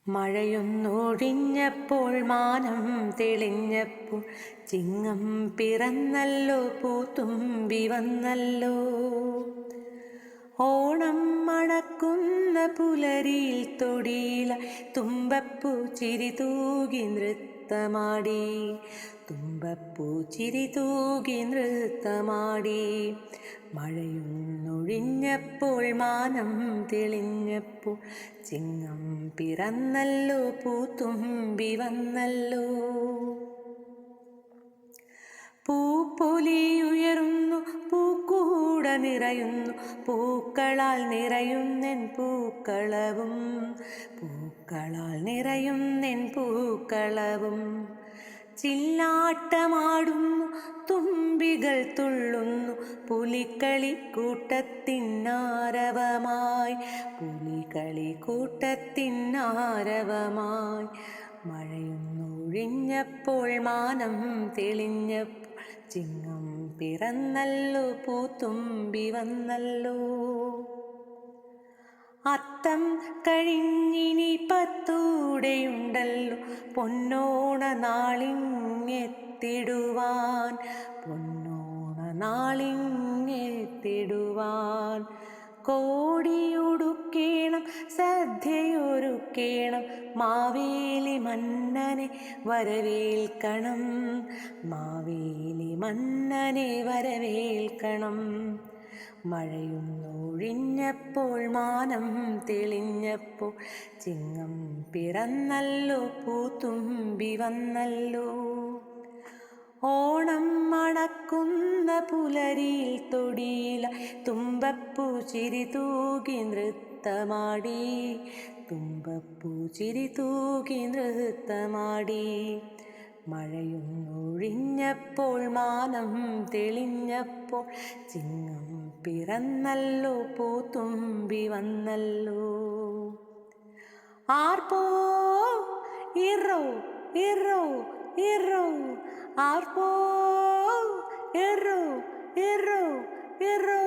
മഴയൊന്നൊഴിഞ്ഞപ്പോൾ മാനം തെളിഞ്ഞപ്പോൾ ചിങ്ങം പിറന്നല്ലോ, പൂത്തുമ്പി വന്നല്ലോ. ഓണം മണക്കുന്ന പുലരിയിൽ തൊടിയില തുമ്പപ്പൂ ചിരി തൂകി നൃത്തമാടി, തുമ്പപ്പൂ ചിരി തൂകി നൃത്തമാടി. മഴയൊന്നൊഴിഞ്ഞപ്പോൾ മാനം തെളിഞ്ഞപ്പോൾ ചിങ്ങം പിറന്നല്ലോ, പൂത്തുമ്പി വന്നല്ലോ. പൂപ്പൊലിയുയരുന്നു, പൂക്കൂട നിറയുന്നു, പൂക്കളാൽ നിറയുന്നെൻ പൂക്കളവും, പൂക്കളാൽ നിറയുന്നെൻ പൂക്കളവും. ചില്ലാട്ടമാടുന്നു, തുമ്പികൾ തുള്ളുന്നു, പുലിക്കളിക്കൂട്ടത്തിനാരവമായി, പുലിക്കളിക്കൂട്ടത്തിനാരവമായി. മഴയൊന്നൊഴിഞ്ഞപ്പോൾ മാനം തെളിഞ്ഞപ്പോൾ ചിങ്ങം പിറന്നല്ലോ, പൂത്തുമ്പി വന്നല്ലോ. അത്തം കഴിഞ്ഞിനി പത്തൂടെയുണ്ടല്ലോ, പൊന്നോണ നാളിങ്ങെത്തിടുവാൻ, പൊന്നോണ നാളിങ്ങെത്തിടുവാൻ. കോടിയുടുക്കേണം, സദ്യയൊരുക്കേണം, മാവേലി മന്നനെ വരവേൽക്കണം, മാവേലി മന്നനെ വരവേൽക്കണം. മഴയൊന്നൊഴിഞ്ഞപ്പോൾ മാനം തെളിഞ്ഞപ്പോൾ ചിങ്ങം പിറന്നല്ലോ, പൂത്തുമ്പി വന്നല്ലോ. ഓണം മണക്കുന്ന പുലരിയിൽ തൊടിയില തുമ്പപ്പൂ ചിരി തൂകി നൃത്തമാടി, തുമ്പപ്പൂ ചിരി തൂകി നൃത്തമാടി. മഴയൊന്നൊഴിഞ്ഞപ്പോൾ മാനം തെളിഞ്ഞപ്പോൾ ചിങ്ങം പിറന്നല്ലോ, പൂത്തുമ്പി വന്നല്ലോ. ആർപ്പോ ഇറോ ഇറോ ഇറോ, ആർപ്പോ ഇറോ ഇറോ ഇറോ.